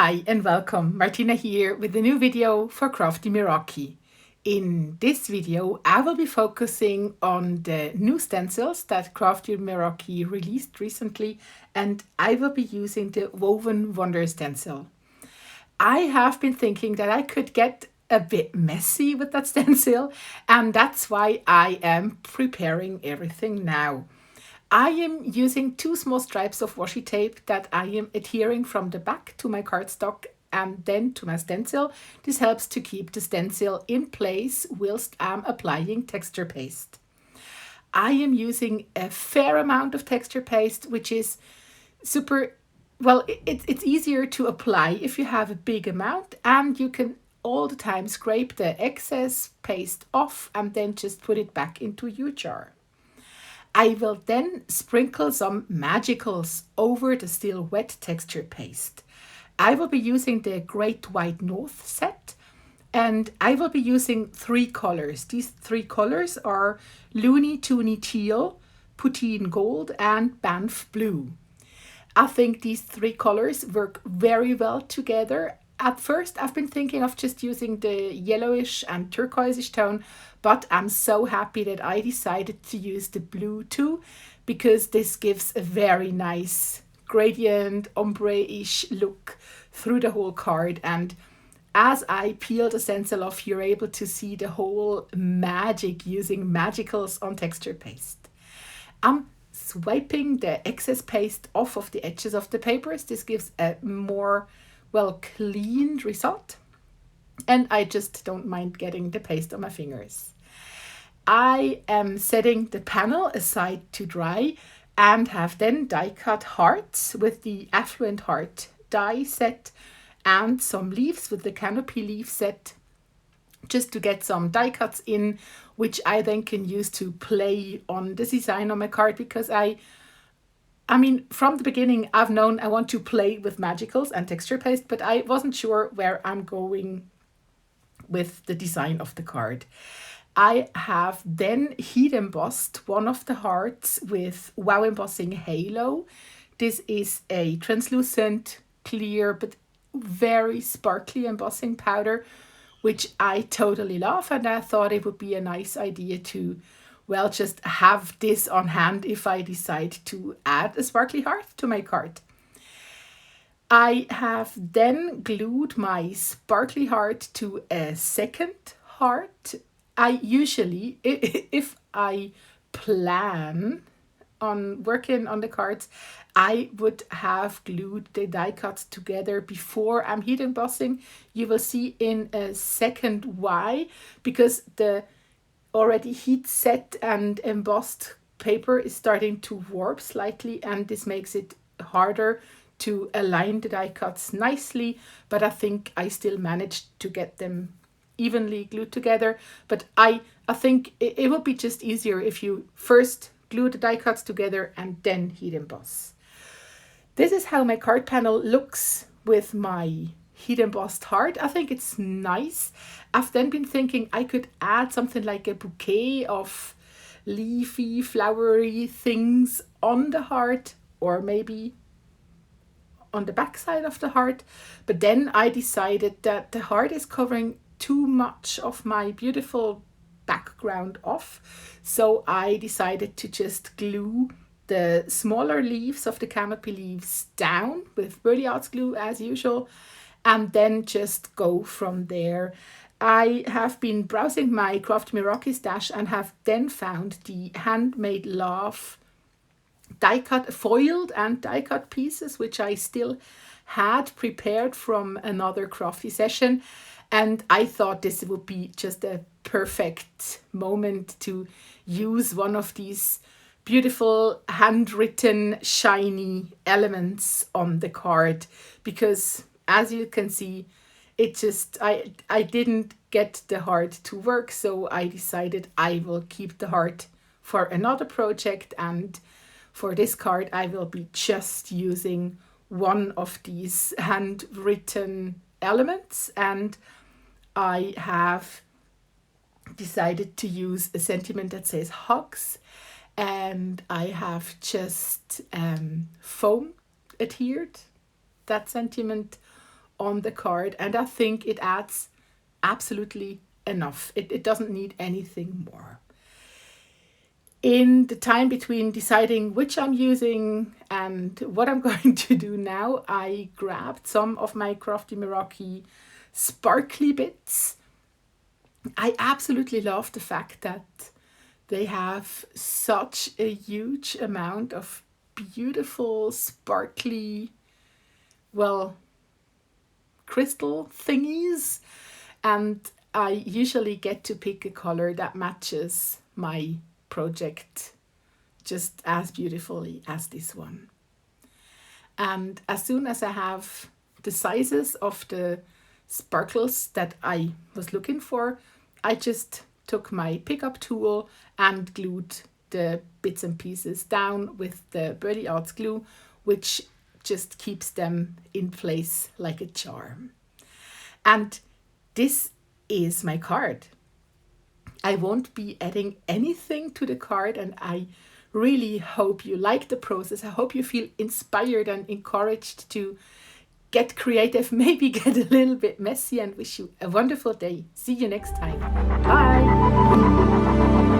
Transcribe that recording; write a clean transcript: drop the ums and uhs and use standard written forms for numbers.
Hi and welcome, Martina here with a new video for Crafty Meraki. In this video I will be focusing on the new stencils that Crafty Meraki released recently, and I will be using the Woven Wonder stencil. I have been thinking that I could get a bit messy with that stencil, and that's why I am preparing everything now. I am using 2 small stripes of washi tape that I am adhering from the back to my cardstock and then to my stencil. This helps to keep the stencil in place whilst I'm applying texture paste. I am using a fair amount of texture paste, which is super, well, it's easier to apply if you have a big amount, and you can all the time scrape the excess paste off and then just put it back into your jar. I will then sprinkle some magicals over the still wet texture paste. I will be using the Great White North set, and I will be using 3 colors. These 3 colors are Looney Toony Teal, Poutine Gold, and Banff Blue. I think these 3 colors work very well together. At first, I've been thinking of just using the yellowish and turquoise tone, but I'm so happy that I decided to use the blue too, because this gives a very nice gradient, ombre-ish look through the whole card. And as I peel the stencil off, you're able to see the whole magic using magicals on texture paste. I'm swiping the excess paste off of the edges of the papers. This gives a more cleaned result, and I just don't mind getting the paste on my fingers. I am setting the panel aside to dry and have then die cut hearts with the Affluent heart die set and some leaves with the Canopy leaf set, just to get some die cuts in, which I then can use to play on the design on my card, because I mean, from the beginning, I've known I want to play with magicals and texture paste, but I wasn't sure where I'm going with the design of the card. I have then heat embossed one of the hearts with Wow Embossing Halo. This is a translucent, clear, but very sparkly embossing powder, which I totally love, and I thought it would be a nice idea to just have this on hand if I decide to add a sparkly heart to my card. I have then glued my sparkly heart to a second heart. I usually, if I plan on working on the cards, I would have glued the die cuts together before I'm heat embossing. You will see in a second why, because the already heat set and embossed paper is starting to warp slightly, and this makes it harder to align the die cuts nicely, but I think I still managed to get them evenly glued together. But I think it would be just easier if you first glue the die cuts together and then heat emboss. This is how my card panel looks with my heat embossed heart. I think it's nice. I've then been thinking I could add something like a bouquet of leafy, flowery things on the heart, or maybe on the back side of the heart. But then I decided that the heart is covering too much of my beautiful background off. So I decided to just glue the smaller leaves of the Canopy leaves down with Burley Arts glue as usual, and then just go from there. I have been browsing my Crafty Meraki stash and have then found the Handmade Love die cut, foiled and die cut pieces, which I still had prepared from another crafty session. And I thought this would be just a perfect moment to use one of these beautiful handwritten shiny elements on the card, because as you can see, it just, I didn't get the heart to work, so I decided I will keep the heart for another project, and for this card I will be just using one of these handwritten elements, and I have decided to use a sentiment that says hugs, and I have just foam adhered that sentiment on the card, and I think it adds absolutely enough. It doesn't need anything more. In the time between deciding which I'm using and what I'm going to do now, I grabbed some of my Crafty Meraki sparkly bits. I absolutely love the fact that they have such a huge amount of beautiful, sparkly, well, crystal thingies. And I usually get to pick a color that matches my project just as beautifully as this one. And as soon as I have the sizes of the sparkles that I was looking for, I just took my pickup tool and glued the bits and pieces down with the Birdie Arts glue, which just keeps them in place like a charm. And this is my card. I won't be adding anything to the card, and I really hope you like the process. I hope you feel inspired and encouraged to get creative, maybe get a little bit messy, and wish you a wonderful day. See you next time. Bye.